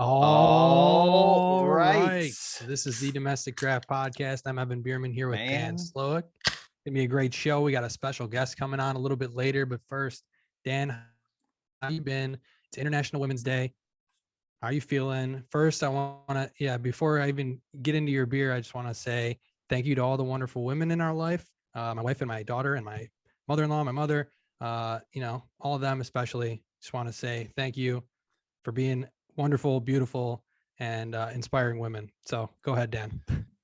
All All right. right, This is the Domestic Draft Podcast. I'm Evan Bierman here with Dan man. Slowick. Gonna be a great show. We got a special guest coming on a little bit later, but first, Dan, how you been? It's International Women's Day. How are you feeling? First, I want to, before I even get into your beer, I just want to say thank you to all the wonderful women in our life, my wife and my daughter and my mother-in-law, my mother, all of them especially. Just want to say thank you for being wonderful, beautiful, and inspiring women. So go ahead, Dan.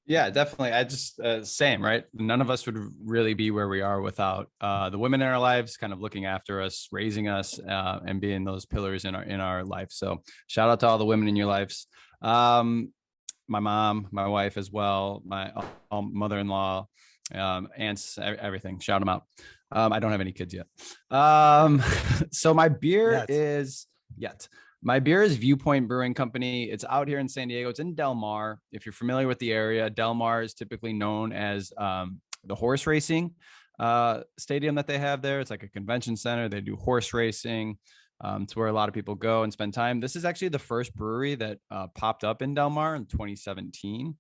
Yeah, definitely. I just same, right? None of us would really be where we are without the women in our lives, kind of looking after us, raising us, and being those pillars in our life. So shout out to all the women in your lives. My mom, my wife as well, my mother-in-law, aunts, everything. Shout them out. I don't have any kids yet. So my beer is yet. My beer is Viewpoint Brewing Company. It's out here in San Diego. It's in Del Mar. If you're familiar with the area, Del Mar is typically known as the horse racing stadium that they have there. It's like a convention center. They do horse racing. It's where a lot of people go and spend time. This is actually the first brewery that popped up in Del Mar in 2017.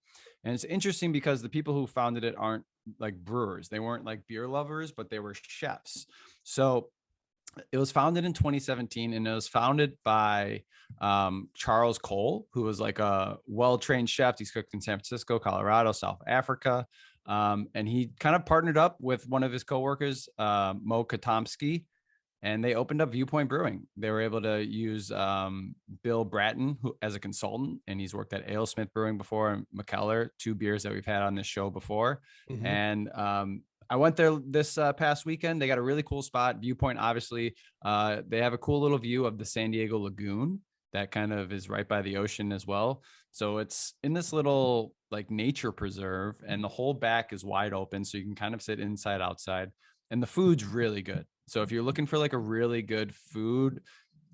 And it's interesting because the people who founded it aren't like brewers. They weren't like beer lovers, but they were chefs. So it was founded in 2017, and it was founded by Charles Cole, who was like a well-trained chef. He's cooked in San Francisco, Colorado, South Africa. And he kind of partnered up with one of his coworkers, Mo Katomsky, and they opened up Viewpoint Brewing. They were able to use Bill Bratton as a consultant, and he's worked at AleSmith Brewing before, and McKellar, two beers that we've had on this show before. Mm-hmm. And I went there this past weekend. They got a really cool spot. Viewpoint, obviously, they have a cool little view of the San Diego Lagoon that kind of is right by the ocean as well. So it's in this little like nature preserve, and the whole back is wide open. So you can kind of sit inside, outside, and the food's really good. So if you're looking for like a really good food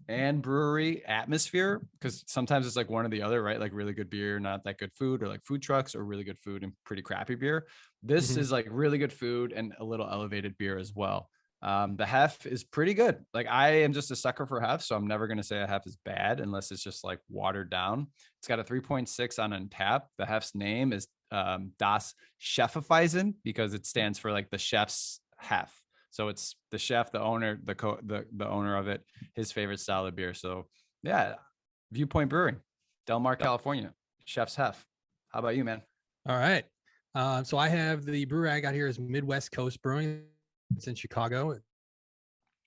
and brewery atmosphere, because sometimes it's like one or the other, right? Like really good beer, not that good food, or like food trucks, or really good food and pretty crappy beer. This is like really good food and a little elevated beer as well. The hef is pretty good. Like I am just a sucker for hef, so I'm never going to say a hef is bad unless it's just like watered down. It's got a 3.6 on Untappd. The hef's name is Das Chefeweisen because it stands for like the chef's hef. So it's the chef, the owner, the owner of it, his favorite style of beer. So yeah, Viewpoint Brewing, Del Mar, California, chef's hef. How about you, man? All right. So I have the brewery I got here is Midwest Coast Brewing. It's in Chicago.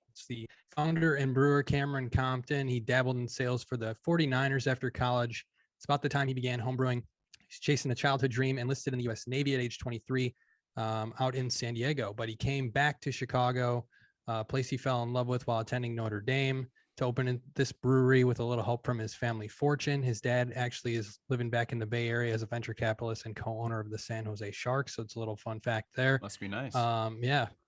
It's the founder and brewer, Cameron Compton. He dabbled in sales for the 49ers after college. It's about the time he began homebrewing. He's chasing a childhood dream, enlisted in the U.S. Navy at age 23. Out in San Diego, but he came back to Chicago, a place he fell in love with while attending Notre Dame, to open this brewery with a little help from his family fortune. His dad actually is living back in the Bay Area as a venture capitalist and co-owner of the San Jose Sharks. So it's a little fun fact there. Must be nice.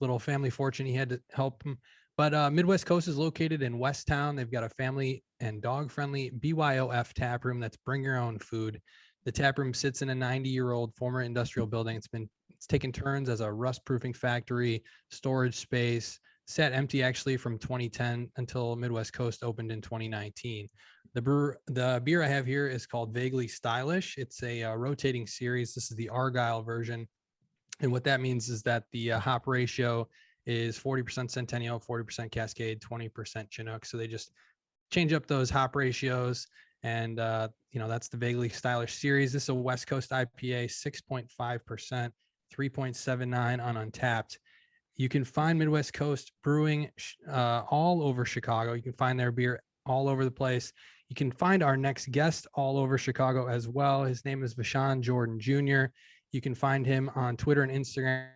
Little family fortune. He had to help him. But Midwest Coast is located in Westtown. They've got a family and dog-friendly BYOF tap room that's bring your own food. The tap room sits in a 90-year-old former industrial building. It's taken turns as a rust-proofing factory, storage space, sat empty actually from 2010 until Midwest Coast opened in 2019. The beer I have here is called Vaguely Stylish. It's a rotating series. This is the Argyle version. And what that means is that the hop ratio is 40% Centennial, 40% Cascade, 20% Chinook. So they just change up those hop ratios. And, that's the Vaguely Stylish series. This is a West Coast IPA, 6.5%, 3.79 on Untappd. You can find Midwest Coast Brewing all over Chicago. You can find their beer all over the place. You can find our next guest all over Chicago as well. His name is Vashon Jordan Jr. You can find him on Twitter and Instagram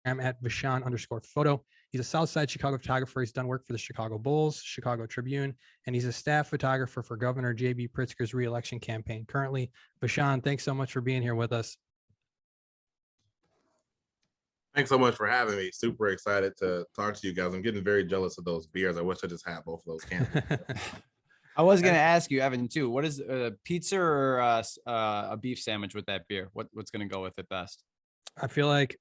at Vashon_photo. He's a Southside Chicago photographer. He's done work for the Chicago Bulls, Chicago Tribune, and he's a staff photographer for Governor J.B. Pritzker's re-election campaign currently. Vashon, thanks so much for being here with us. Thanks so much for having me. Super excited to talk to you guys. I'm getting very jealous of those beers. I wish I just had both of those cans. I was going to ask you, Evan, too. What is pizza or a beef sandwich with that beer? What's going to go with it best? I feel like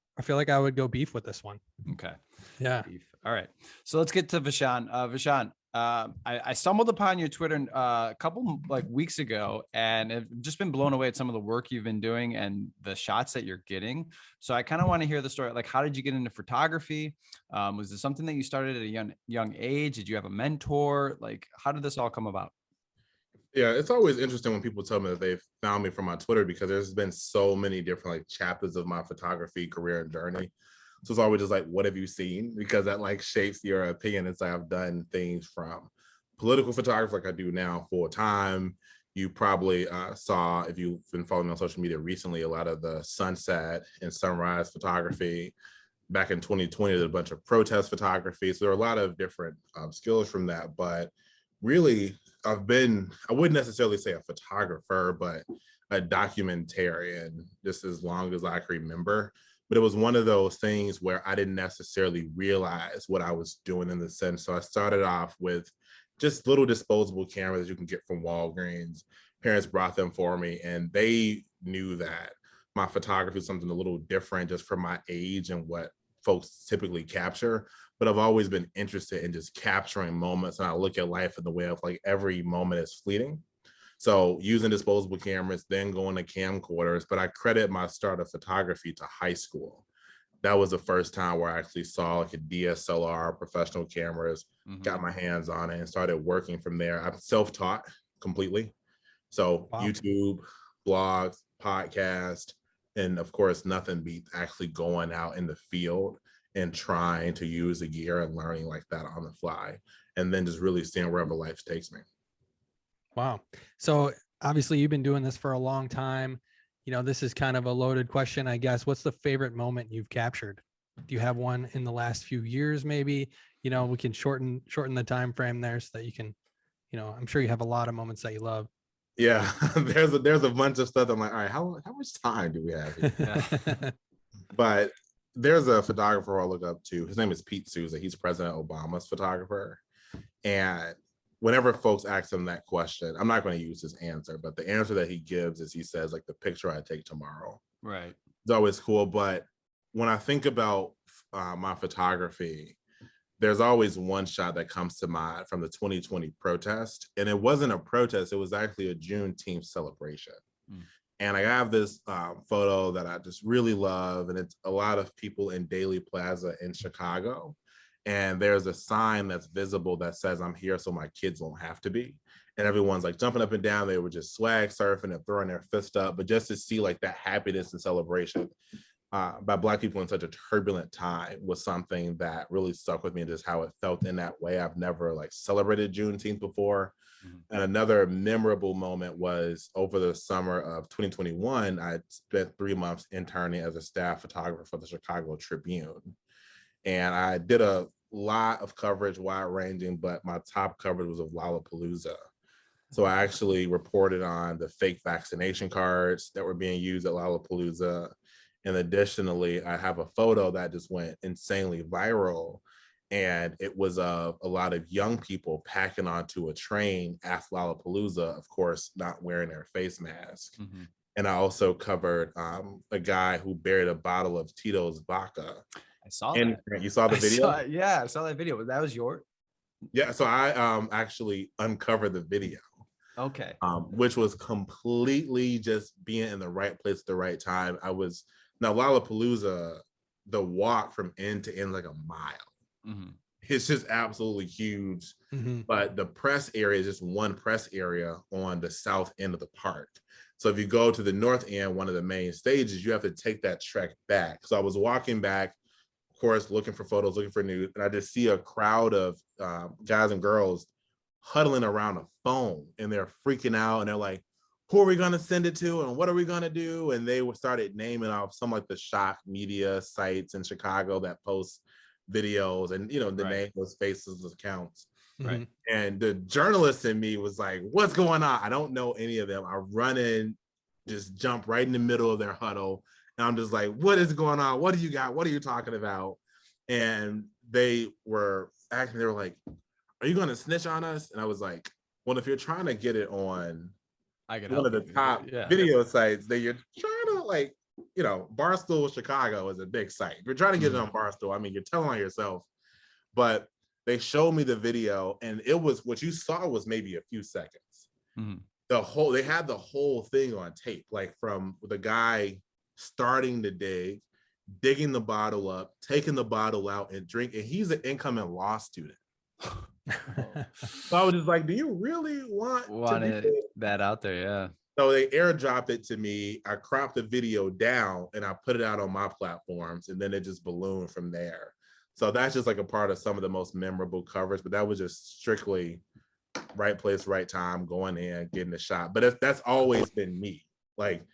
I would go beef with this one. Okay. Yeah. Beef. All right. So let's get to Vashon. Vashon, I stumbled upon your Twitter a couple like weeks ago, and I've just been blown away at some of the work you've been doing and the shots that you're getting. So I kind of want to hear the story. Like, how did you get into photography? Was this something that you started at a young age? Did you have a mentor? Like, how did this all come about? Yeah, it's always interesting when people tell me that they found me from my Twitter, because there's been so many different like chapters of my photography career and journey. So it's always just like, what have you seen? Because that like shapes your opinion. It's like I've done things from political photography, like I do now full time. You probably saw, if you've been following me on social media recently, a lot of the sunset and sunrise photography. Back in 2020, there's a bunch of protest photography. So there are a lot of different skills from that. But really, I wouldn't necessarily say a photographer, but a documentarian, just as long as I can remember. But it was one of those things where I didn't necessarily realize what I was doing in the sense. So I started off with just little disposable cameras you can get from Walgreens. Parents brought them for me, and they knew that my photography is something a little different just from my age and what folks typically capture. But I've always been interested in just capturing moments, and I look at life in the way of like every moment is fleeting. So using disposable cameras, then going to camcorders, but I credit my start of photography to high school. That was the first time where I actually saw like a DSLR, professional cameras, got my hands on it and started working from there. I'm self-taught completely. So Wow. YouTube, blogs, podcast, and of course, nothing beats actually going out in the field and trying to use the gear and learning like that on the fly. And then just really seeing wherever life takes me. Wow. So obviously you've been doing this for a long time. You know, this is kind of a loaded question, I guess. What's the favorite moment you've captured? Do you have one in the last few years, maybe? You know, we can shorten the time frame there so that you can, you know, I'm sure you have a lot of moments that you love. Yeah, there's a bunch of stuff. I'm like, all right, how much time do we have here? Yeah. But there's a photographer I look up to. His name is Pete Souza. He's President Obama's photographer. And whenever folks ask him that question, I'm not going to use his answer, but the answer that he gives is he says, like, the picture I take tomorrow. Right. It's always cool. But when I think about my photography, there's always one shot that comes to mind from the 2020 protest. And it wasn't a protest. It was actually a Juneteenth celebration. And I have this photo that I just really love. And it's a lot of people in Daley Plaza in Chicago. And there's a sign that's visible that says, "I'm here so my kids won't have to be." And everyone's like jumping up and down. They were just swag surfing and throwing their fist up. But just to see like that happiness and celebration by Black people in such a turbulent time was something that really stuck with me, and just how it felt in that way. I've never like celebrated Juneteenth before. And another memorable moment was over the summer of 2021, I spent 3 months interning as a staff photographer for the Chicago Tribune. And I did a lot of coverage, wide ranging, but my top coverage was of Lollapalooza. So I actually reported on the fake vaccination cards that were being used at Lollapalooza. And additionally, I have a photo that just went insanely viral. And it was a lot of young people packing onto a train at Lollapalooza, of course, not wearing their face mask. And I also covered a guy who buried a bottle of Tito's vodka. I saw and that. You saw the video? I saw that video. That was yours? Yeah, so I actually uncovered the video. Okay. Which was completely just being in the right place at the right time. Now Lollapalooza, the walk from end to end like a mile. It's just absolutely huge. But the press area is just one press area on the south end of the park. So if you go to the north end, one of the main stages, you have to take that trek back. So I was walking back, of course, looking for photos, looking for news, and I just see a crowd of guys and girls huddling around a phone, and they're freaking out, and they're like, who are we going to send it to, and what are we going to do? And they started naming off some like the shock media sites in Chicago that post videos, and you know, the name was faces of accounts. Right. And the journalist in me was like, what's going on? I don't know any of them. I run in, just jump right in the middle of their huddle, and I'm just like, what is going on? What do you got? What are you talking about? And they were like, are you going to snitch on us? And I was like, well, if you're trying to get it on one of the top video sites, that you're trying to, like, you know, Barstool Chicago is a big site. If you're trying to get it on Barstool, I mean, you're telling on yourself. But they showed me the video, and it was what you saw was maybe a few seconds. They had the whole thing on tape, like from the guy starting to digging the bottle up, taking the bottle out and drinking. He's an incoming law student. So I was just like, do you really want that out there? Yeah. So they airdropped it to me. I cropped the video down and I put it out on my platforms, and then it just ballooned from there. So that's just like a part of some of the most memorable covers, but that was just strictly right place, right time, going in, getting the shot. But that's always been me, like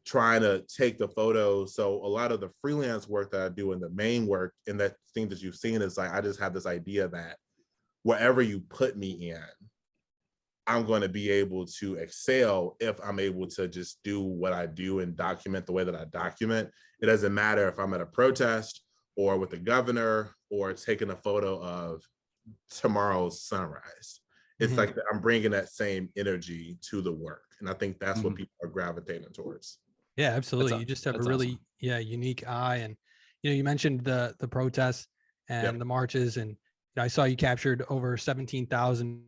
trying to take the photos. So a lot of the freelance work that I do and the main work and that thing that you've seen is like, I just have this idea that wherever you put me in, I'm going to be able to excel if I'm able to just do what I do and document the way that I document. It doesn't matter if I'm at a protest or with the governor or taking a photo of tomorrow's sunrise. It's like I'm bringing that same energy to the work. And I think that's what people are gravitating towards. Yeah, absolutely. You just have a really unique eye. And, you mentioned the protests and the marches, and I saw you captured over 17,000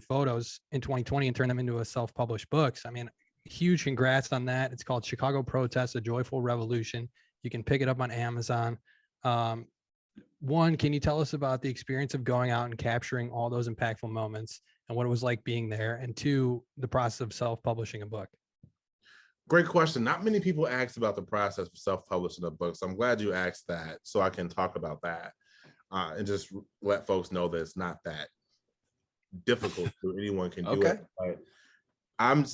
photos in 2020 and turned them into a self-published books. I mean, huge congrats on that. It's called Chicago Protests, A Joyful Revolution. You can pick it up on Amazon. One, can you tell us about the experience of going out and capturing all those impactful moments and what it was like being there? And two, the process of self-publishing a book. Great question. Not many people ask about the process of self-publishing a book, so I'm glad you asked that so I can talk about that and just let folks know that it's not that difficult. Anyone can do it. But I'm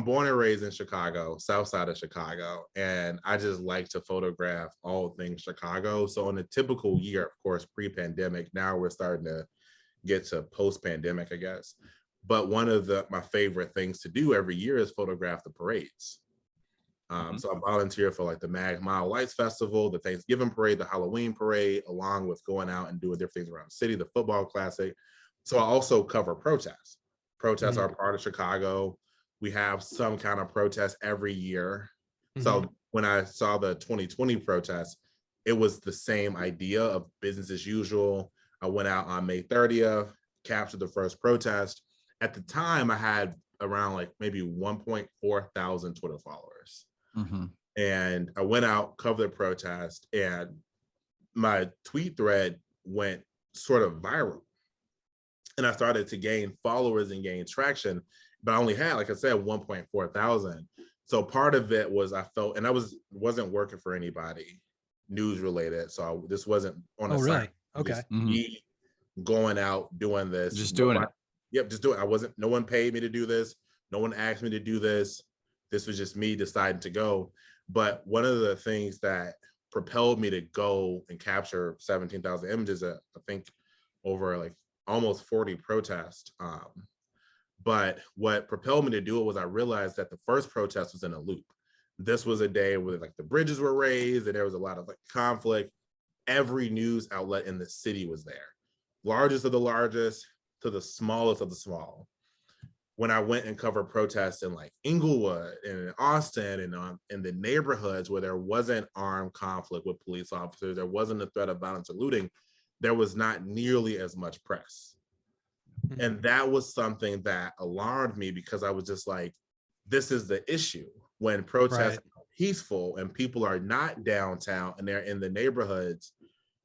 born and raised in Chicago, south side of Chicago, and I just like to photograph all things Chicago. So in a typical year, of course, pre-pandemic, now we're starting to get to post-pandemic, I guess. But one of my favorite things to do every year is photograph the parades. So I volunteer for like the Mag Mile Lights Festival, the Thanksgiving parade, the Halloween parade, along with going out and doing different things around the city, the football classic. So I also cover protests. Protests are part of Chicago. We have some kind of protest every year. So when I saw the 2020 protest, it was the same idea of business as usual. I went out on May 30th, captured the first protest. At the time, I had around like maybe 1.4 thousand Twitter followers. And I went out, covered the protest, and my tweet thread went sort of viral. And I started to gain followers and gain traction, but I only had, like I said, 1.4 thousand. So part of it was I felt, and I wasn't working for anybody news related. So this wasn't on a site. Okay. Me going out doing this. Just doing it. Yep, just doing it. No one paid me to do this. No one asked me to do this. This was just me deciding to go. But one of the things that propelled me to go and capture 17,000 images, I think over like almost 40 protests. But what propelled me to do it was I realized that the first protest was in a loop. This was a day where like the bridges were raised and there was a lot of like conflict. Every news outlet in the city was there. Largest of the largest to the smallest of the small. When I went and covered protests in like Inglewood and in Austin and in the neighborhoods where there wasn't armed conflict with police officers, there wasn't a threat of violence or looting, there was not nearly as much press. And that was something that alarmed me because I was just like, this is the issue. When protests are peaceful and people are not downtown and they're in the neighborhoods,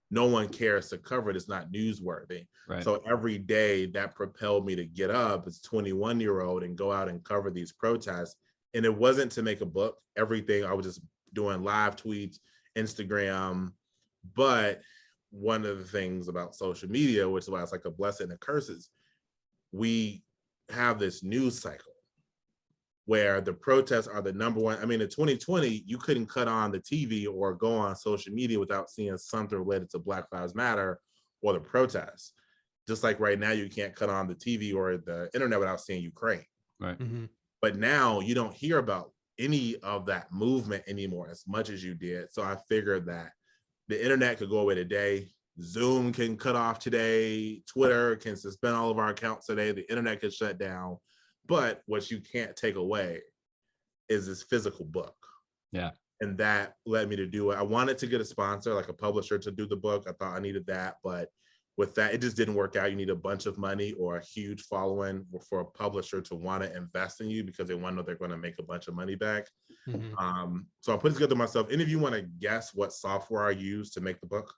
no one cares to cover it. It's not newsworthy. So every day that propelled me to get up as a 21-year-old and go out and cover these protests. And it wasn't to make a book. Everything, I was just doing live tweets, Instagram. But one of the things about social media, which is why it's like a blessing and a curse, is we have this news cycle where the protests are the number one. I mean, in 2020, you couldn't cut on the TV or go on social media without seeing something related to Black Lives Matter or the protests. Just like right now, you can't cut on the TV or the internet without seeing Ukraine. But now you don't hear about any of that movement anymore as much as you did. So I figured that the internet could go away today. Zoom can cut off today. Twitter can suspend all of our accounts today. The internet can shut down. But what you can't take away is this physical book. And that led me to do it. I wanted to get a sponsor, like a publisher, to do the book. I thought I needed that. But with that, it just didn't work out. You need a bunch of money or a huge following for a publisher to want to invest in you because they want to know they're going to make a bunch of money back. So I put it together myself. Any of you want to guess what software I used to make the book?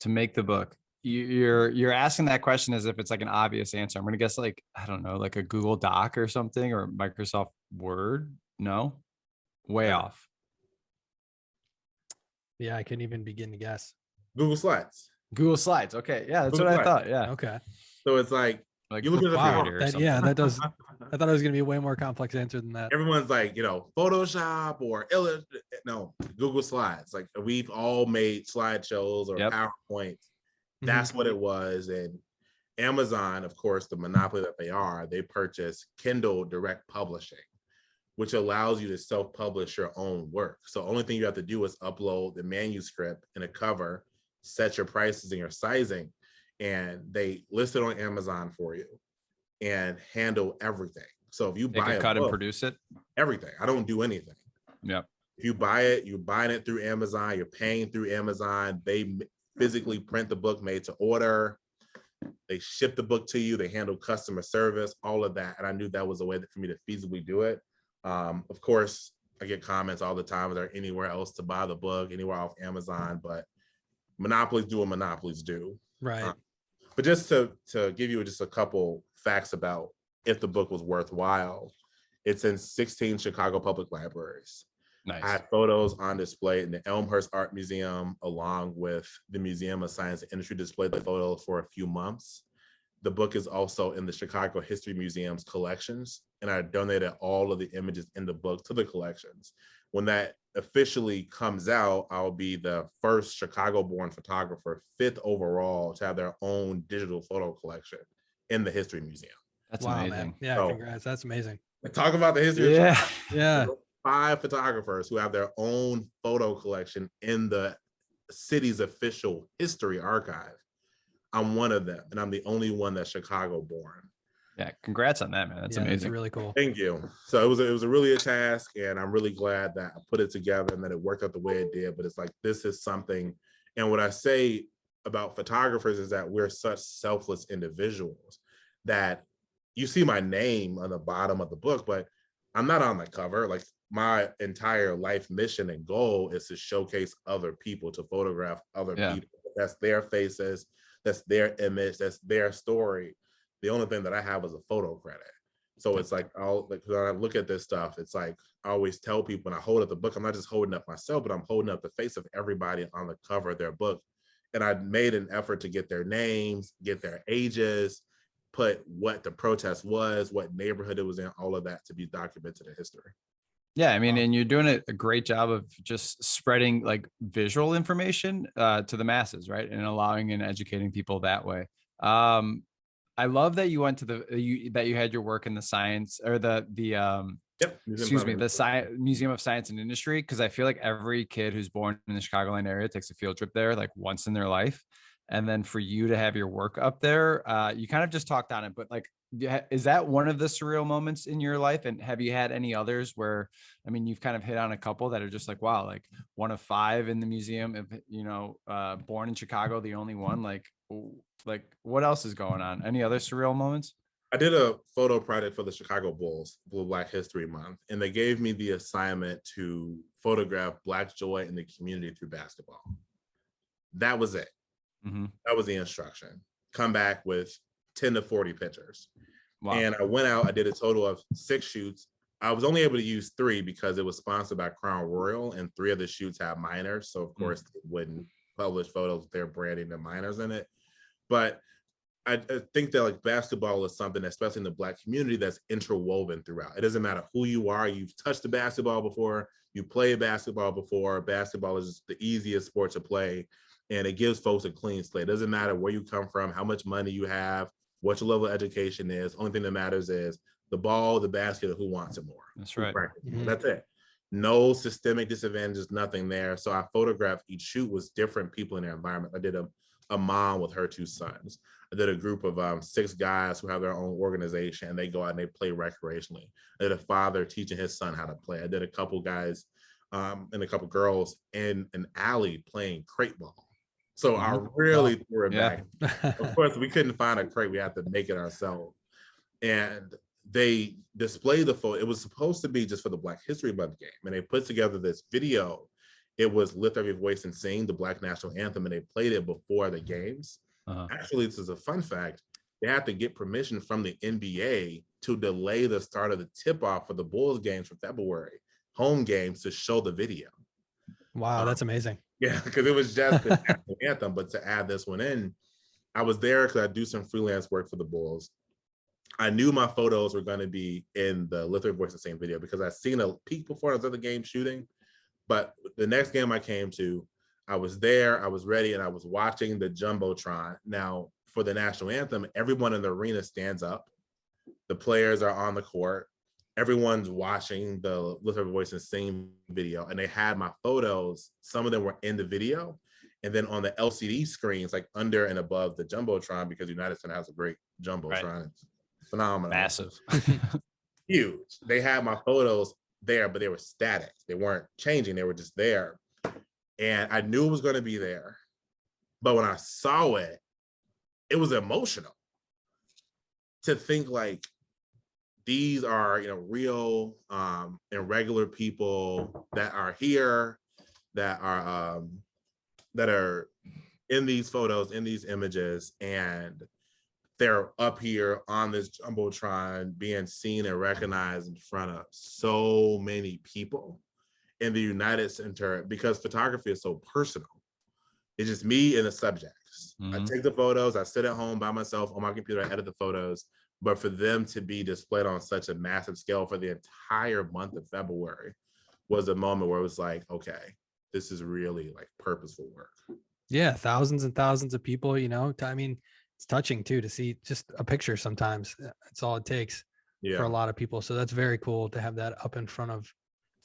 To make the book, you're asking that question as if it's like an obvious answer. I'm gonna guess like, I don't know, like a Google Doc or something, or Microsoft Word. No, way off. Yeah, I couldn't even begin to guess. Google Slides. Google Slides. Okay, yeah, that's Google what I Slides. thought. Yeah. Okay. So it's like you look at the Wow. or That, something. yeah, that does. I thought it was going to be a way more complex answer than that. everyone's like, Photoshop or no, Google Slides. Like we've all made slideshows or PowerPoints. That's what it was. And Amazon, of course, the monopoly that they are, they purchased Kindle Direct Publishing, which allows you to self-publish your own work. So the only thing you have to do is upload the manuscript and a cover, set your prices and your sizing, and they list it on Amazon for you and handle everything. So if you buy a cut book, and produce it, everything. I don't do anything. Yep. If you buy it, you're buying it through Amazon, you're paying through Amazon. They physically print the book made to order. They ship the book to you. They handle customer service, all of that. And I knew that was a way for me to feasibly do it. Of course, I get comments all the time. Is there anywhere else to buy the book, anywhere off Amazon? But monopolies do what monopolies do. Right. But just to give you just a couple facts about if the book was worthwhile, it's in 16 Chicago public libraries. Nice. I had photos on display in the Elmhurst Art Museum, along with the Museum of Science and Industry displayed the photos for a few months. The book is also in the Chicago History Museum's collections, and I donated all of the images in the book to the collections. When that officially comes out, I'll be the first Chicago-born photographer, 5th overall, to have their own digital photo collection in the History Museum. That's wow, amazing. man. Yeah, So, congrats. That's amazing. Talk about the history of Chicago. Yeah. 5 photographers who have their own photo collection in the city's official history archive. I'm one of them, and I'm the only one that's Chicago born. Yeah, congrats on that, man. That's amazing. That's really cool. Thank you. So it was a really a task, and I'm really glad that I put it together and that it worked out the way it did. But it's like, this is something, and what I say about photographers is that we're such selfless individuals that you see my name on the bottom of the book, but I'm not on the cover. Like, my entire life mission and goal is to showcase other people, to photograph other people. That's their faces, that's their image, that's their story. The only thing that I have is a photo credit. So it's like, when I look at this stuff, it's like, I always tell people when I hold up the book, I'm not just holding up myself, but I'm holding up the face of everybody on the cover of their book. And I made an effort to get their names, get their ages, put what the protest was, what neighborhood it was in, all of that to be documented in history. Yeah, I mean, and you're doing a great job of just spreading like visual information to the masses, right? And allowing and educating people that way. I love that you went to that you had your work in the science or the Museum of Science and Industry, because I feel like every kid who's born in the Chicagoland area takes a field trip there like once in their life. And then for you to have your work up there, you kind of just talked on it, but like, is that one of the surreal moments in your life? And have you had any others where, I mean, you've kind of hit on a couple that are just like, wow, like one of 5 in the museum, if, born in Chicago, the only one, like what else is going on? Any other surreal moments? I did a photo project for the Chicago Bulls, Blue Black History Month, and they gave me the assignment to photograph Black joy in the community through basketball. That was it. Mm-hmm. That was the instruction. Come back with 10 to 40 pictures. Wow. And I went out, I did a total of 6 shoots. I was only able to use 3 because it was sponsored by Crown Royal, and 3 of the shoots had minors. So of course they wouldn't publish photos with their branding and minors in it. But I think that like basketball is something, especially in the Black community, that's interwoven throughout. It doesn't matter who you are. You've touched the basketball before, you played basketball before. Basketball is the easiest sport to play, and it gives folks a clean slate. It doesn't matter where you come from, how much money you have, what your level of education is. Only thing that matters is the ball, the basket, and who wants it more. That's right. Mm-hmm. That's it. No systemic disadvantages, nothing there. So I photographed, each shoot was different people in their environment. I did a mom with her 2 sons. I did a group of 6 guys who have their own organization, and they go out and they play recreationally. I did a father teaching his son how to play. I did a couple guys and a couple girls in an alley playing crate ball. So I really threw it Yeah. back. Of course, we couldn't find a crate. We had to make it ourselves. And they displayed the photo. It was supposed to be just for the Black History Month game. And they put together this video. It was Lift Up Your Voice and Sing, the Black National Anthem, and they played it before the games. Actually, this is a fun fact. They had to get permission from the NBA to delay the start of the tip-off for the Bulls games for February, home games, to show the video. Wow, that's amazing. Yeah, because it was just the national anthem, but to add this one in, I was there because I do some freelance work for the Bulls. I knew my photos were going to be in the Lift Up Your Voice and Sing video because I'd seen a peek before I was at the game shooting. But the next game I came to, I was there, I was ready, and I was watching the Jumbotron. Now, for the national anthem, everyone in the arena stands up. The players are on the court. Everyone's watching the Lift Up Your Voice and Sing video, and they had my photos. Some of them were in the video, and then on the LCD screens, like under and above the Jumbotron, because United Center has a great Jumbotron. Right. It's phenomenal. Massive. Huge. They had my photos there, but they were static. They weren't changing. They were just there. And I knew it was going to be there. But when I saw it, it was emotional to think like these are, real and regular people that are here, that are in these photos, in these images, and they're up here on this Jumbotron being seen and recognized in front of so many people in the United Center, because photography is so personal. It's just me and the subjects. I take the photos, I sit at home by myself on my computer, I edit the photos, but for them to be displayed on such a massive scale for the entire month of February was a moment where it was like, okay, this is really like purposeful work. Yeah, thousands and thousands of people, I mean, it's touching too to see just a picture sometimes. That's all it takes for a lot of people. So that's very cool to have that up in front of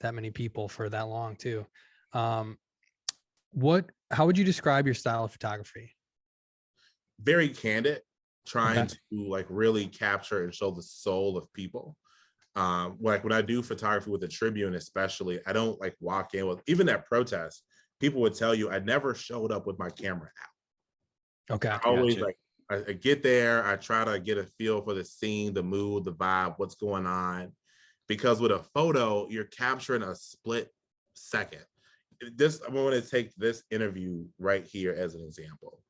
that many people for that long too. How would you describe your style of photography? Very candid, trying to like really capture and show the soul of people. Like when I do photography with the Tribune, especially, I don't like walk in with, even at protests, people would tell you I never showed up with my camera out. Okay. I always I get there, I try to get a feel for the scene, the mood, the vibe, what's going on. Because with a photo, you're capturing a split second. I'm going to take this interview right here as an example.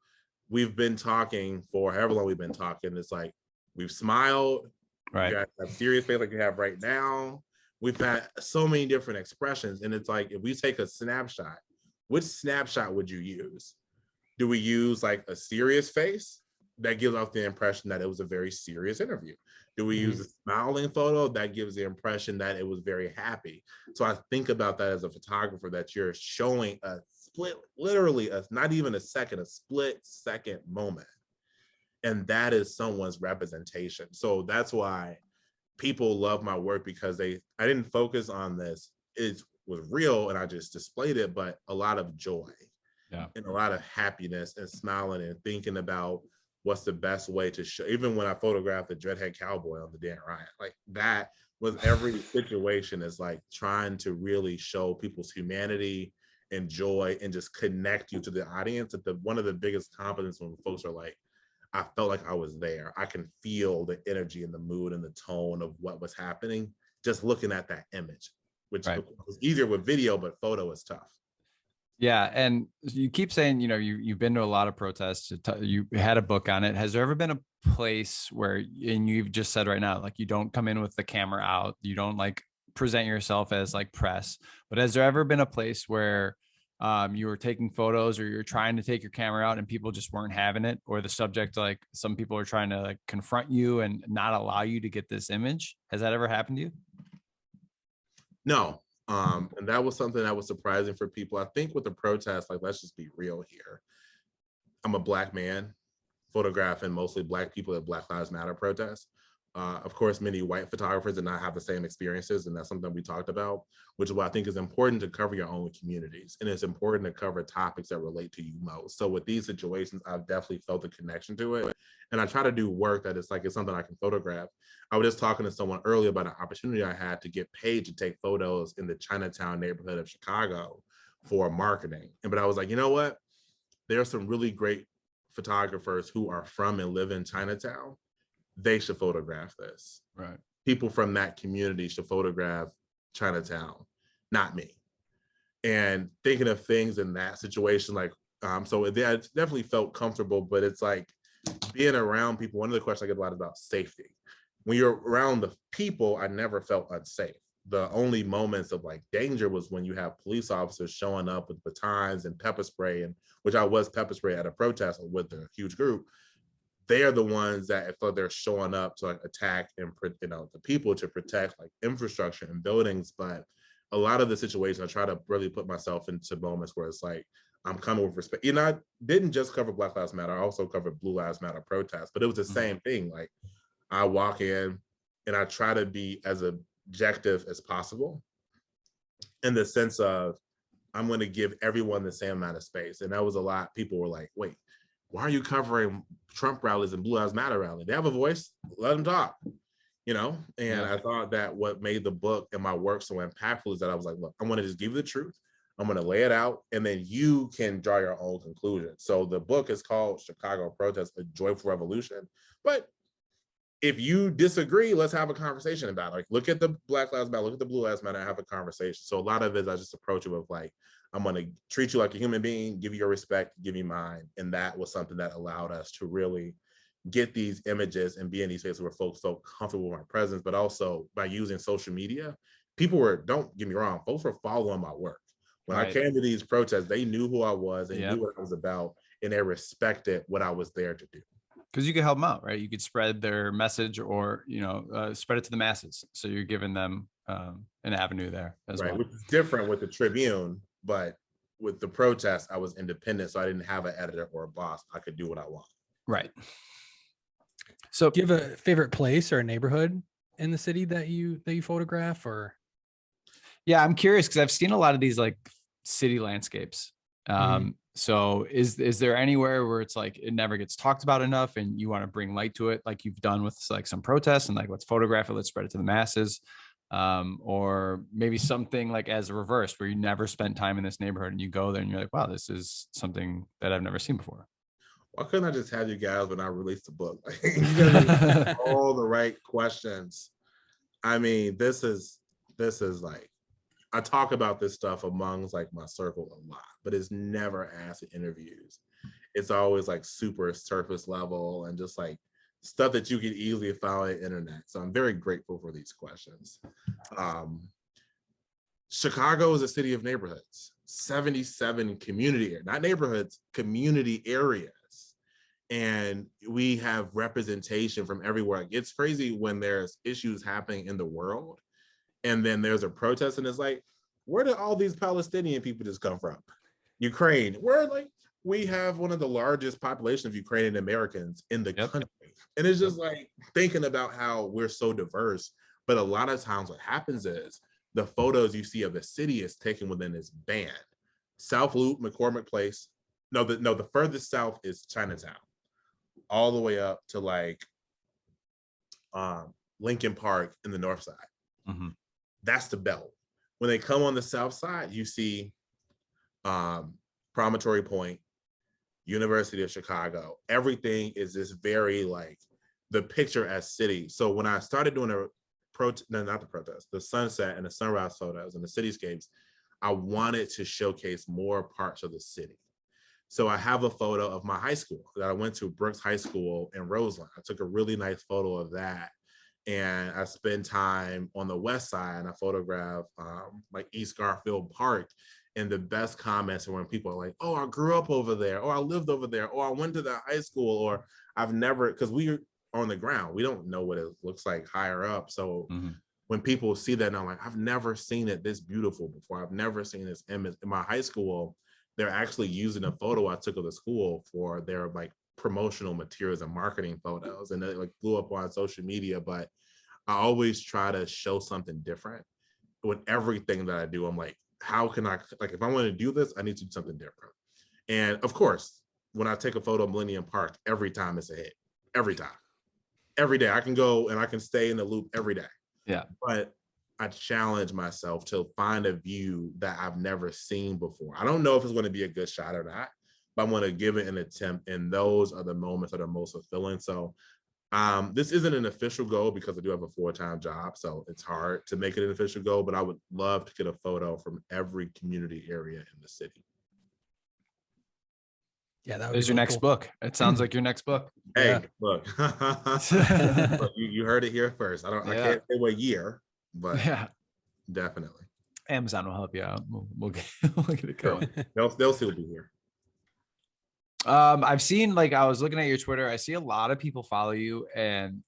We've been talking for however long we've been talking. It's like we've smiled, right? You got a serious face like you have right now. We've had so many different expressions, and it's like if we take a snapshot, which snapshot would you use? Do we use like a serious face that gives off the impression that it was a very serious interview? Do we use a smiling photo that gives the impression that it was very happy? So I think about that as a photographer, that you're showing a split, literally not even a second, a split second moment. And that is someone's representation. So that's why people love my work, because I didn't focus on this. It was real and I just displayed it, but a lot of joy and a lot of happiness and smiling and thinking about what's the best way to show. Even when I photographed the dreadhead cowboy on the Dan Ryan, like that was every situation is like trying to really show people's humanity and joy and just connect you to the audience. One of the biggest compliments when folks are like, I felt like I was there. I can feel the energy and the mood and the tone of what was happening just looking at that image, which was easier with video, but photo is tough. Yeah. And you keep saying, you've been to a lot of protests. You had a book on it. Has there ever been a place where, and you've just said right now, like you don't come in with the camera out, you don't like present yourself as like press, but has there ever been a place where you were taking photos or you're trying to take your camera out and people just weren't having it, or the subject, like some people are trying to like confront you and not allow you to get this image? Has that ever happened to you? No. And that was something that was surprising for people. I think with the protest, like, let's just be real here. I'm a Black man photographing mostly Black people at Black Lives Matter protests. Of course, many white photographers did not have the same experiences, and that's something we talked about, which is why I think it's important to cover your own communities, and it's important to cover topics that relate to you most. So with these situations, I've definitely felt a connection to it, and I try to do work that it's something I can photograph. I was just talking to someone earlier about an opportunity I had to get paid to take photos in the Chinatown neighborhood of Chicago for marketing, but I was like, you know what? there are some really great photographers who are from and live in Chinatown. They should photograph this. Right. People from that community should photograph Chinatown, not me. And thinking of things in that situation, like, so I definitely felt comfortable, but it's like being around people. One of the questions I get a lot about safety. When you're around the people, I never felt unsafe. The only moments of like danger was when you have police officers showing up with batons and pepper spray, and which I was pepper spray at a protest with a huge group. They are the ones that if they're showing up to like attack and the people to protect like infrastructure and buildings. But a lot of the situations, I try to really put myself into moments where it's like I'm coming with respect. I didn't just cover Black Lives Matter. I also covered Blue Lives Matter protests, but it was the same thing. Like I walk in and I try to be as objective as possible in the sense of I'm going to give everyone the same amount of space. And that was a lot. People were like, wait, why are you covering Trump rallies and Blue Lives Matter rallies? They have a voice, let them talk, And I thought that what made the book and my work so impactful is that I was like, look, I want to just give you the truth. I'm going to lay it out, and then you can draw your own conclusion. So the book is called Chicago Protest, A Joyful Revolution. But if you disagree, let's have a conversation about it. Like, look at the Black Lives Matter, look at the Blue Lives Matter, and have a conversation. So a lot of it, I just approach it with like, I'm going to treat you like a human being, give you your respect, give you mine. And that was something that allowed us to really get these images and be in these spaces where folks felt comfortable with my presence, but also by using social media, don't get me wrong, folks were following my work. When I came to these protests, they knew who I was, they knew what I was about, and they respected what I was there to do. Because you could help them out, right? You could spread their message or, spread it to the masses. So you're giving them an avenue there as well. Which is different with the Tribune, but with the protest, I was independent. So I didn't have an editor or a boss. I could do what I want. Right. So do you have a favorite place or a neighborhood in the city that you photograph? Or yeah, I'm curious because I've seen a lot of these like city landscapes. So is there anywhere where it's like it never gets talked about enough and you want to bring light to it, like you've done with like some protests and like let's photograph it, let's spread it to the masses, or maybe something like as a reverse where you never spent time in this neighborhood and you go there and you're like, wow, this is something that I've never seen before. Why couldn't I just have you guys when I released the book? You gotta all the right questions. I mean, this is like, I talk about this stuff amongst like my circle a lot, but it's never asked in interviews. It's always like super surface level and just like stuff that you can easily find on the internet. So I'm very grateful for these questions. Chicago is a city of neighborhoods, 77 community, not neighborhoods, community areas. And we have representation from everywhere. It's crazy when there's issues happening in the world and then there's a protest and it's like, where did all these Palestinian people just come from? Ukraine, we have one of the largest population of Ukrainian Americans in the country. And it's just like thinking about how we're so diverse. But a lot of times what happens is the photos you see of the city is taken within this band. South Loop, McCormick Place. No, the furthest south is Chinatown. All the way up to like Lincoln Park in the north side. Mm-hmm. That's the belt. When they come on the south side, you see Promontory Point, University of Chicago. Everything is this very like the picture as city. So when I started doing the sunset and the sunrise photos and the cityscapes, I wanted to showcase more parts of the city. So I have a photo of my high school that I went to, Brooks High School in Roseland. I took a really nice photo of that. And I spend time on the west side and I photograph like East Garfield Park. And the best comments are when people are like, oh, I grew up over there, or I lived over there, or I went to that high school, or I've never, because we are on the ground, we don't know what it looks like higher up. So when people see that, and I'm like, I've never seen it this beautiful before. I've never seen this image. In my high school, they're actually using a photo I took of the school for their like promotional materials and marketing photos, and it like blew up on social media. But I always try to show something different with everything that I do. I'm like, how can I, like, if I want to do this, I need to do something different. And of course, when I take a photo of Millennium Park, every time it's a hit. Every time. Every day I can go and I can stay in the loop every day. Yeah. But I challenge myself to find a view that I've never seen before. I don't know if it's going to be a good shot or not, but I'm going to give it an attempt. And those are the moments that are most fulfilling. So this isn't an official goal because I do have a full-time job, so it's hard to make it an official goal, but I would love to get a photo from every community area in the city. Yeah, that would There's be your really next cool. book. It sounds like your next book. Hey, Yeah. look, look, you heard it here first. I can't say what year, but Yeah, definitely. Amazon will help you out. We'll get, we'll get it going. They'll still be here. I've seen, like, I was looking at your Twitter. I see a lot of people follow you, and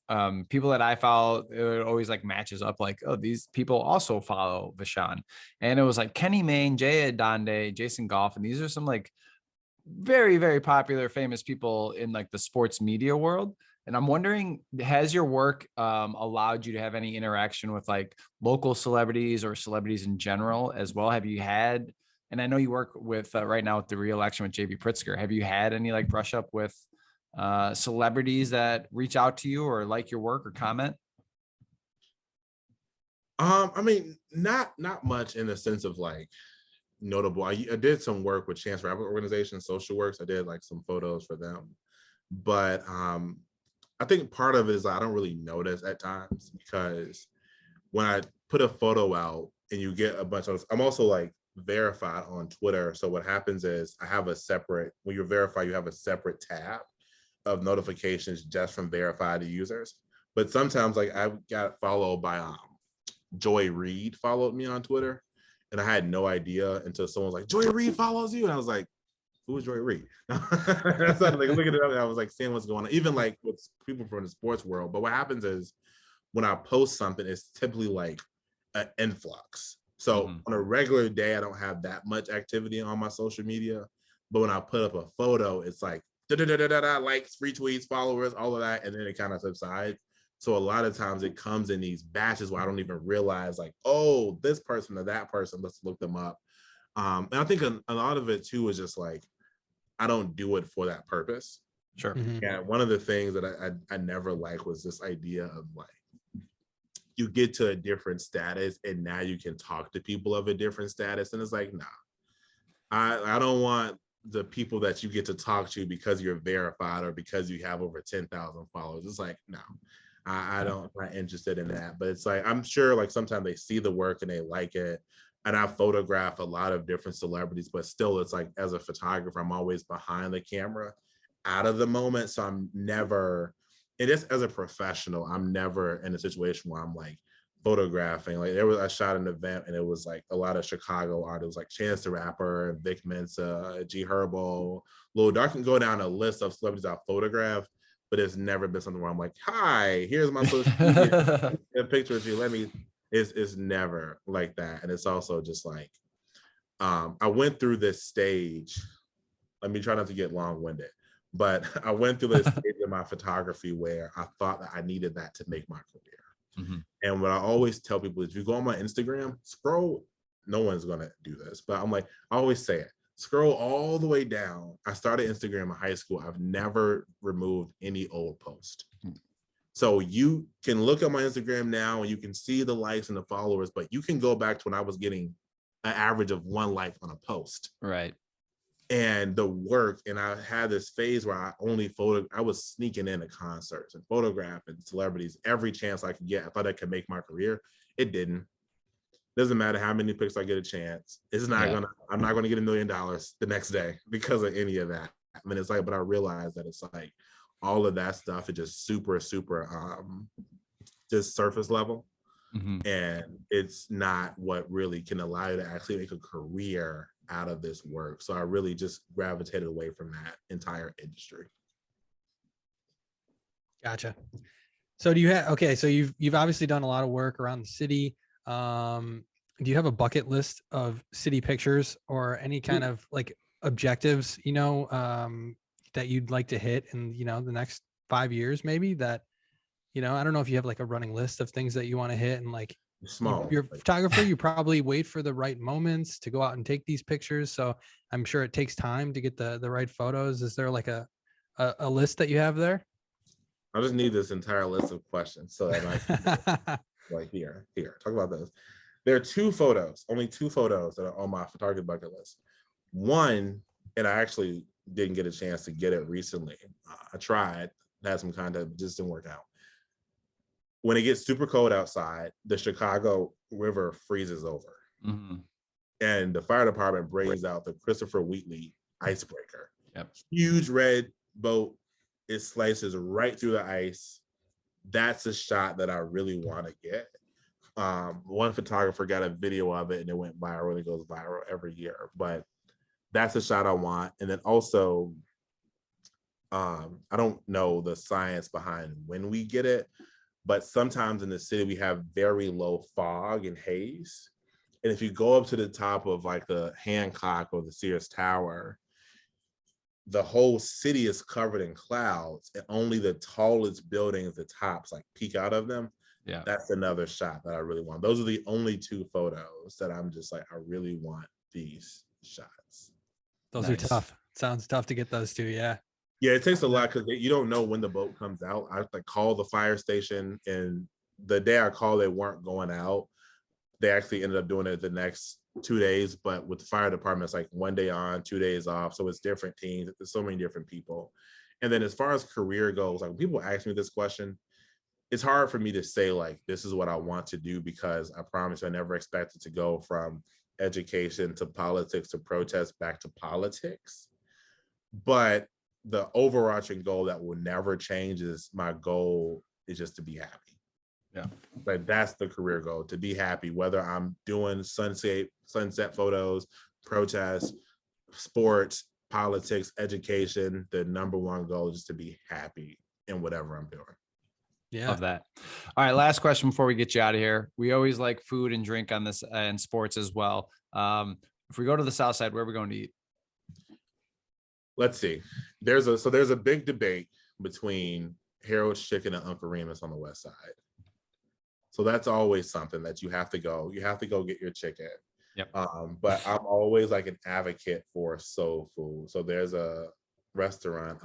people that I follow, it always like matches up. Like, oh, these people also follow Vashon, and it was like Kenny Mayne, Jay Adonde, Jason Goff, and these are some like very, very popular, famous people in like the sports media world. And I'm wondering, has your work allowed you to have any interaction with like local celebrities or celebrities in general as well? Have you had, and I know you work with right now with the re-election with JB Pritzker, have you had any like brush up with celebrities that reach out to you or like your work or comment? I mean, not much in the sense of like notable. I did some work with Chance Rapper Organization, Social Works. I did like some photos for them, but I think part of it is I don't really notice at times, because when I put a photo out and you get a bunch of, I'm also like verified on Twitter. So what happens is I have a separate, when you're verified, you have a separate tab of notifications just from verified users. But sometimes like I got followed by Joy Reid followed me on Twitter, and I had no idea until someone was like, Joy Reid follows you. And I was like, who is Joy Reid? So I started like looking it up, and I was like seeing what's going on, even like with people from the sports world. But what happens is when I post something, it's typically like an influx. So on a regular day, I don't have that much activity on my social media. But when I put up a photo, it's like likes, retweets, followers, all of that, and then it kind of subsides. So a lot of times it comes in these batches where I don't even realize like, oh, this person or that person, let's look them up. And I think a lot of it too is just like, I don't do it for that purpose. Sure. Yeah, one of the things that I never liked was this idea of like, you get to a different status and now you can talk to people of a different status. And it's like, nah, I don't want the people that you get to talk to because you're verified or because you have over 10,000 followers. It's like, no, I'm not interested in that. But it's like, I'm sure like sometimes they see the work and they like it. And I photograph a lot of different celebrities, but still it's like, as a photographer, I'm always behind the camera, out of the moment. So I'm never, and just as a professional, I'm never in a situation where I'm like photographing. Like I shot an event and it was like a lot of Chicago artists, like Chance the Rapper, Vic Mensa, G Herbo, Lil Dark. Can go down a list of celebrities I photographed, but it's never been something where I'm like, hi, here's my social media, a picture of you. It's never like that. And it's also just like, I went through this stage. Let me try not to get long-winded, but I went through this stage in my photography where I thought that I needed that to make my career. And what I always tell people is, if you go on my Instagram, scroll, no one's gonna do this, but I'm like, I always say it, scroll all the way down. I started Instagram in high school. I've never removed any old post. So you can look at my Instagram now and you can see the likes and the followers, but you can go back to when I was getting an average of 1 like on a post. Right. And the work, and I had this phase where I was sneaking into concerts and photographing celebrities every chance I could get. I thought I could make my career. It didn't. Doesn't matter how many pics I get a chance. I'm not gonna get $1 million the next day because of any of that. I mean, it's like, but I realized that it's like all of that stuff is just super, just surface level. And it's not what really can allow you to actually make a career out of this work. So I really just gravitated away from that entire industry. Gotcha. So so you've obviously done a lot of work around the city. Do you have a bucket list of city pictures or any kind of like objectives, that you'd like to hit in, the next 5 years, maybe that, I don't know if you have like a running list of things that you want to hit, and like you're a photographer, you probably wait for the right moments to go out and take these pictures. So I'm sure it takes time to get the right photos. Is there like a list that you have there? I just need this entire list of questions so that I can like here, talk about those. There are only two photos that are on my photography bucket list. One, and I actually didn't get a chance to get it recently. I tried, had some content, just didn't work out. When it gets super cold outside, the Chicago River freezes over. Mm-hmm. And the fire department brings out the Christopher Wheatley icebreaker. Yep. Huge red boat. It slices right through the ice. That's a shot that I really want to get. One photographer got a video of it and it went viral. It goes viral every year, but that's a shot I want. And then also, I don't know the science behind when we get it, but sometimes in the city we have very low fog and haze. And if you go up to the top of like the Hancock or the Sears Tower, the whole city is covered in clouds and only the tallest buildings, the tops, like peek out of them. Yeah. That's another shot that I really want. Those are the only two photos that I'm just like, I really want these shots. Those are tough. Sounds tough to get those two. Yeah. Yeah, it takes a lot because you don't know when the boat comes out. I like call the fire station, and the day I called, they weren't going out. They actually ended up doing it the next 2 days, but with the fire department, it's like 1 day on, 2 days off. So it's different teams. There's so many different people. And then as far as career goes, like when people ask me this question, it's hard for me to say like, this is what I want to do, because I promise I never expected to go from education to politics to protest back to politics. But the overarching goal that will never change is my goal is just to be happy. Yeah. But that's the career goal, to be happy, whether I'm doing sunset photos, protests, sports, politics, education. The number one goal is just to be happy in whatever I'm doing. Yeah. Love that. All right. Last question before we get you out of here. We always like food and drink on this and sports as well. If we go to the South Side, where are we going to eat? Let's see. There's a big debate between Harold's Chicken and Uncle Remus on the West Side. So that's always something that you have to go. You have to go get your chicken. Yep. But I'm always like an advocate for soul food. So there's a restaurant.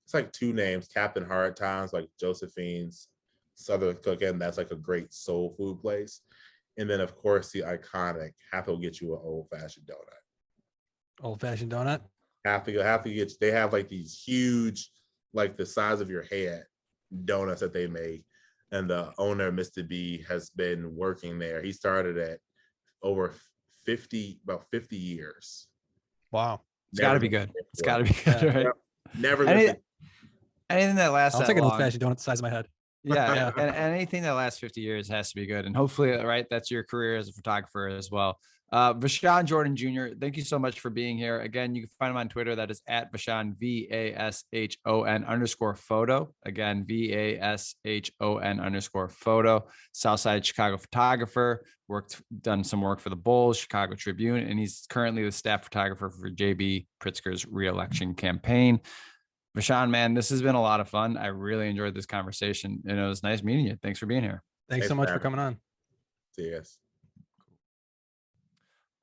It's like two names, Captain Hard Times, like Josephine's Southern Cooking. That's like a great soul food place. And then of course the iconic, have to get you an old-fashioned donut. Old-fashioned donut? Have to get, they have like these huge, like the size of your head donuts that they make. And the owner, Mr. B, has been working there. He started at over about 50 years. Wow. It's got to be good. It's got to be good, right? Never anything that lasts I'll that take an long. old-fashioned donut the size of my head. Yeah. And anything that lasts 50 years has to be good. And hopefully, right, that's your career as a photographer as well. Vashon Jordan Jr., thank you so much for being here. Again, you can find him on Twitter. That is at Vashon, VASHON_photo. Again, VASHON_photo. Southside Chicago photographer, done some work for the Bulls, Chicago Tribune, and he's currently the staff photographer for JB Pritzker's reelection campaign. Vashon, man, this has been a lot of fun. I really enjoyed this conversation, and it was nice meeting you. Thanks for being here. Thanks so much for coming on. Yes.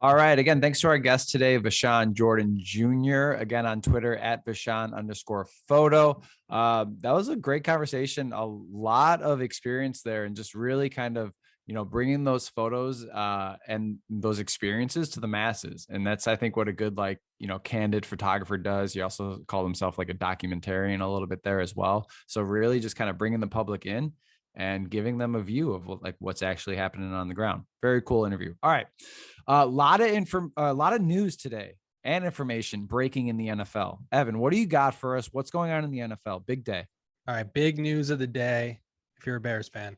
All right. Again, thanks to our guest today, Vashon Jordan Jr. Again, on Twitter at Vashon_photo. That was a great conversation. A lot of experience there, and just really kind of, bringing those photos and those experiences to the masses. And that's, I think, what a good, candid photographer does. He also called himself like a documentarian a little bit there as well. So really just kind of bringing the public in and giving them a view of what's actually happening on the ground. Very cool interview. All right. A lot of news today and information breaking in the NFL. Evan, what do you got for us? What's going on in the NFL? Big day. All right. Big news of the day. If you're a Bears fan,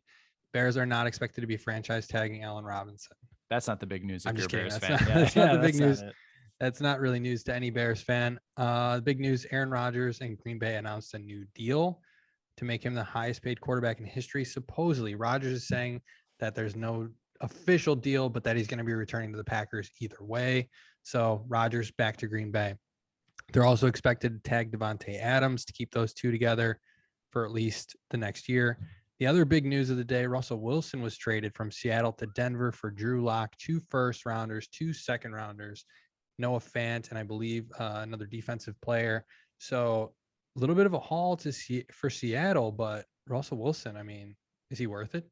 Bears are not expected to be franchise tagging Allen Robinson. That's not the big news. I'm just kidding. Bears That's fan. not, not the big news. Not That's not really news to any Bears fan. Big news, Aaron Rodgers and Green Bay announced a new deal to make him the highest paid quarterback in history. Supposedly, Rodgers is saying that there's no official deal, but that he's going to be returning to the Packers either way. So Rodgers back to Green Bay. They're also expected to tag Devontae Adams to keep those two together for at least the next year. The other big news of the day, Russell Wilson was traded from Seattle to Denver for Drew Lock, 2 first-rounders, 2 second-rounders, Noah Fant, and I believe another defensive player. So a little bit of a haul for Seattle, but Russell Wilson, I mean, is he worth it?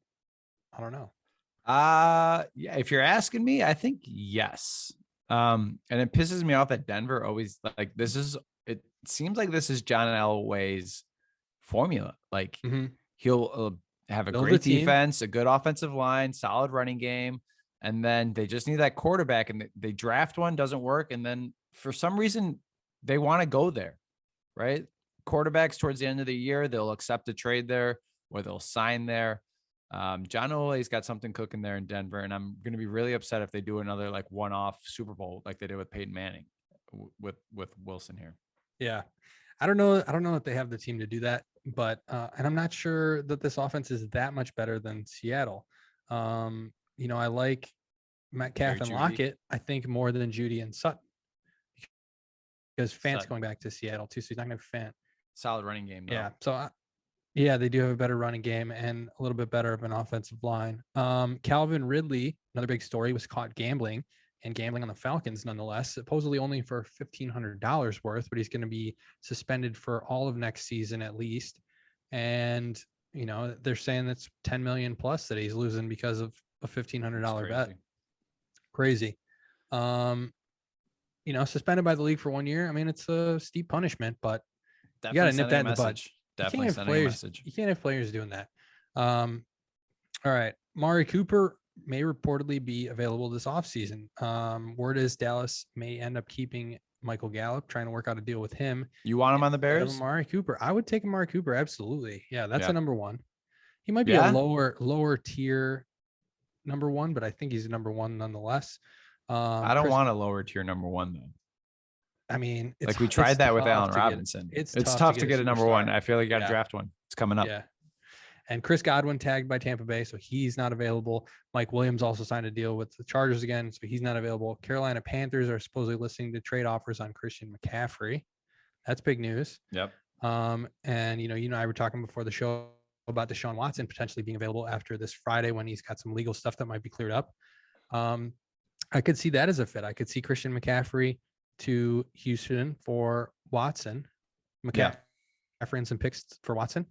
I don't know. Yeah, if you're asking me, I think yes. And it pisses me off that Denver always like it seems like this is John Elway's formula. Like Mhm. he'll have a Build a great team. defense, a good offensive line, solid running game, and then they just need that quarterback, and they draft one, doesn't work, and then for some reason they want to go there, right? Quarterbacks towards the end of the year, they'll accept a trade there or they'll sign there. John Olay's got something cooking there in Denver, and I'm going to be really upset if they do another like one-off Super Bowl like they did with Peyton Manning with Wilson here. Yeah. I don't know if they have the team to do that, but and I'm not sure that this offense is that much better than Seattle. I like Metcalf and Jeudy. Lockett, I think, more than Judy and Sutton, because Fant's Sutton. going back to Seattle too, so he's not going to have Fant. Solid running game, though. Yeah. So yeah, they do have a better running game and a little bit better of an offensive line. Calvin Ridley, another big story, was caught gambling on the Falcons, nonetheless, supposedly only for $1,500 worth, but he's going to be suspended for all of next season at least. And, they're saying that's 10 million plus that he's losing because of a $1,500 bet. Crazy. Suspended by the league for 1 year. I mean, it's a steep punishment, but Definitely you got to nip that in the bud. Definitely sending a message. You can't have players doing that. All right. Mari Cooper may reportedly be available this offseason. Word is Dallas may end up keeping Michael Gallup, trying to work out a deal with him. You want him on the Bears? Amari Cooper. I would take Amari Cooper. Absolutely. Yeah, that's a number one. He might be Yeah. a lower tier number one, but I think he's a number one nonetheless. I don't want a lower tier number one, though. I mean, we tried that with Allen Robinson. It's tough to get a number one. I feel like you got to draft one. It's coming up. Yeah. And Chris Godwin tagged by Tampa Bay, so he's not available. Mike Williams also signed a deal with the Chargers again, so he's not available. Carolina Panthers are supposedly listening to trade offers on Christian McCaffrey. That's big news. Yep. And you and I were talking before the show about Deshaun Watson potentially being available after this Friday when he's got some legal stuff that might be cleared up. I could see that as a fit. I could see Christian McCaffrey to Houston for Watson. McCaffrey and some picks for Watson.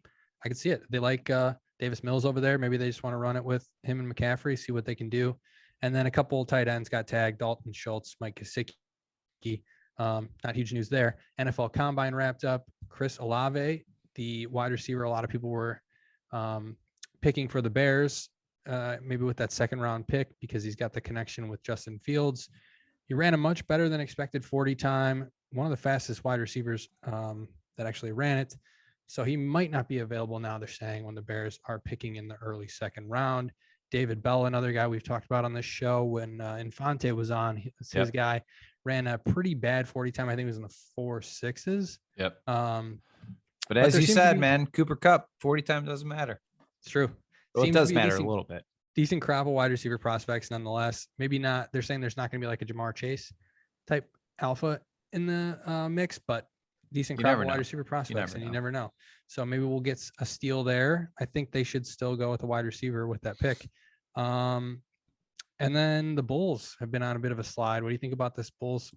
I could see it. They like Davis Mills over there. Maybe they just want to run it with him and McCaffrey, see what they can do. And then a couple of tight ends got tagged: Dalton Schultz, Mike Gesicki. Not huge news there. NFL Combine wrapped up. Chris Olave, the wide receiver, a lot of people were picking for the Bears, maybe with that second round pick because he's got the connection with Justin Fields. He ran a much better than expected 40 time. One of the fastest wide receivers that actually ran it. So he might not be available now, they're saying, when the Bears are picking in the early second round. David Bell, another guy we've talked about on this show when Infante was on, his guy ran a pretty bad 40 time. I think it was in the 4.6s. Yep. But as you said, man, Cooper Kupp, 40 time doesn't matter. It's true. Well, it does matter a little bit. Decent crop of wide receiver prospects nonetheless. Maybe not. They're saying there's not going to be like a Jamar Chase type alpha in the mix, but decent crop of wide receiver prospects, and you never know. So maybe we'll get a steal there. I think they should still go with a wide receiver with that pick. And then the Bulls have been on a bit of a slide. What do you think about this Bulls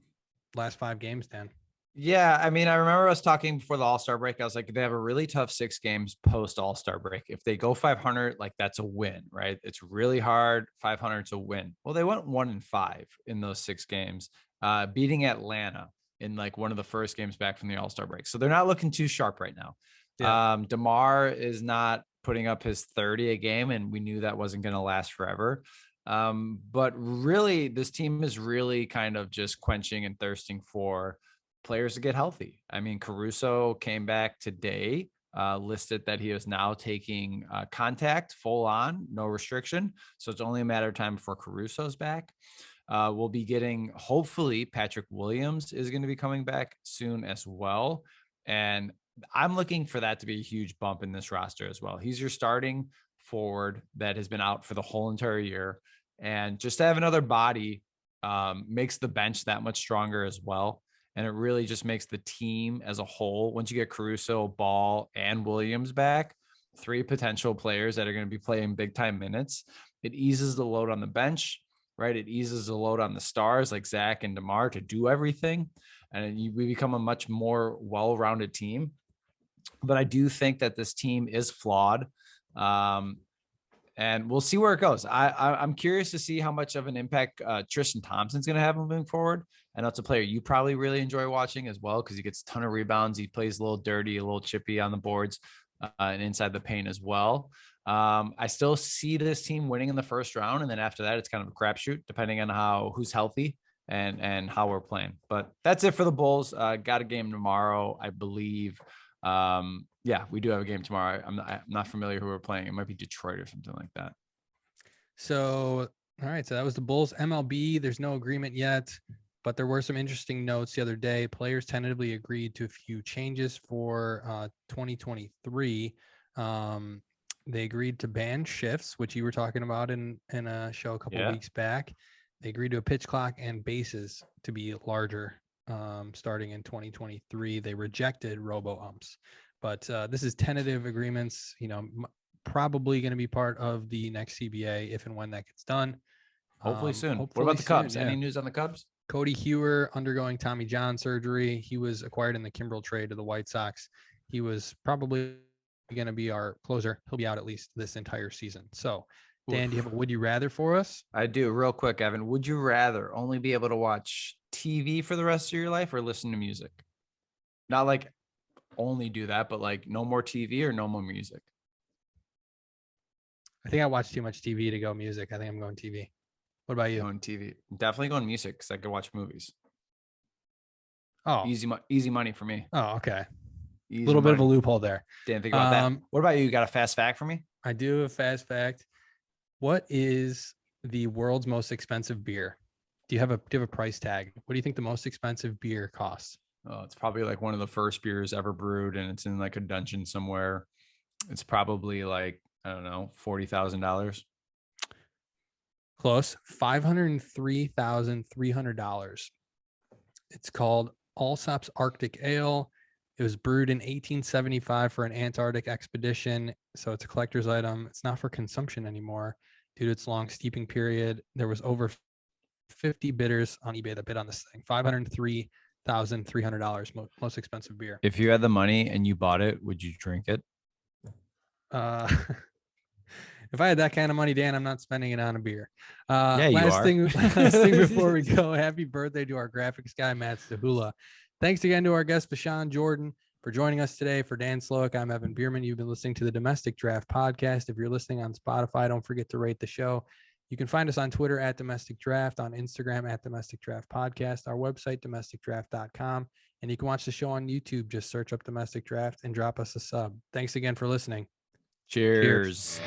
last 5 games, Dan? Yeah, I mean, I remember us talking before the All-Star break. I was like, they have a really tough 6 games post All-Star break. If they go 500, like that's a win, right? It's really hard. 500 to win. Well, they went 1-5 in those 6 games, beating Atlanta in like one of the first games back from the All-Star break. So they're not looking too sharp right now. Yeah. DeMar is not putting up his 30 a game, and we knew that wasn't going to last forever. But really, this team is really kind of just quenching and thirsting for players to get healthy. I mean, Caruso came back today, listed that he is now taking contact full on, no restriction. So it's only a matter of time before Caruso's back. We'll be getting, hopefully, Patrick Williams is going to be coming back soon as well. And I'm looking for that to be a huge bump in this roster as well. He's your starting forward that has been out for the whole entire year. And just to have another body makes the bench that much stronger as well. And it really just makes the team as a whole, once you get Caruso, Ball, and Williams back, 3 potential players that are going to be playing big time minutes, it eases the load on the bench, right? It eases the load on the stars like Zach and DeMar to do everything. And we become a much more well-rounded team. But I do think that this team is flawed. And And we'll see where it goes. I'm curious to see how much of an impact Tristan Thompson's going to have moving forward. And that's a player you probably really enjoy watching as well, because he gets a ton of rebounds. He plays a little dirty, a little chippy on the boards and inside the paint as well. I still see this team winning in the first round. And then after that, it's kind of a crapshoot, depending on who's healthy and how we're playing. But that's it for the Bulls. Got a game tomorrow, I believe. Yeah, we do have a game tomorrow. I'm not familiar who we're playing. It might be Detroit or something like that. So, all right. So that was the Bulls. MLB, there's no agreement yet, but there were some interesting notes the other day. Players tentatively agreed to a few changes for 2023. They agreed to ban shifts, which you were talking about in a show a couple of weeks back. They agreed to a pitch clock and bases to be larger starting in 2023. They rejected robo-umps. But this is tentative agreements, probably going to be part of the next CBA if and when that gets done. Hopefully soon. What about the Cubs? Any news on the Cubs? Cody Hewer undergoing Tommy John surgery. He was acquired in the Kimbrel trade to the White Sox. He was probably going to be our closer. He'll be out at least this entire season. So, Dan, do you have a would you rather for us? I do. Real quick, Evan. Would you rather only be able to watch TV for the rest of your life or listen to music? Not like only do that, but like no more TV or no more music. I think I watch too much TV to go music. I think I'm going TV. What about you? Going TV. Definitely going music because I could watch movies. Oh, easy money for me. Oh, okay. Easy a little money. bit of a loophole there. Didn't think about that. What about you? You got a fast fact for me? I do have a fast fact. What is the world's most expensive beer? Do you have a price tag? What do you think the most expensive beer costs? Oh, it's probably like one of the first beers ever brewed, and it's in like a dungeon somewhere. It's probably like, I don't know, $40,000. Close. $503,300. It's called Allsop's Arctic Ale. It was brewed in 1875 for an Antarctic expedition. So it's a collector's item. It's not for consumption anymore due to its long steeping period. There was over 50 bidders on eBay that bid on this thing. $503,300, most expensive beer. If you had the money and you bought it, would you drink it? If I had that kind of money, Dan, I'm not spending it on a beer. Last thing before we go, happy birthday to our graphics guy, Matt Stahula. Thanks again to our guest, Vashon Jordan, for joining us today. For Dan Slowick, I'm Evan Bierman. You've been listening to the Domestic Draft Podcast. If you're listening on Spotify, don't forget to rate the show. You can find us on Twitter at Domestic Draft, on Instagram at Domestic Draft Podcast, our website, domesticdraft.com. And you can watch the show on YouTube. Just search up Domestic Draft and drop us a sub. Thanks again for listening. Cheers.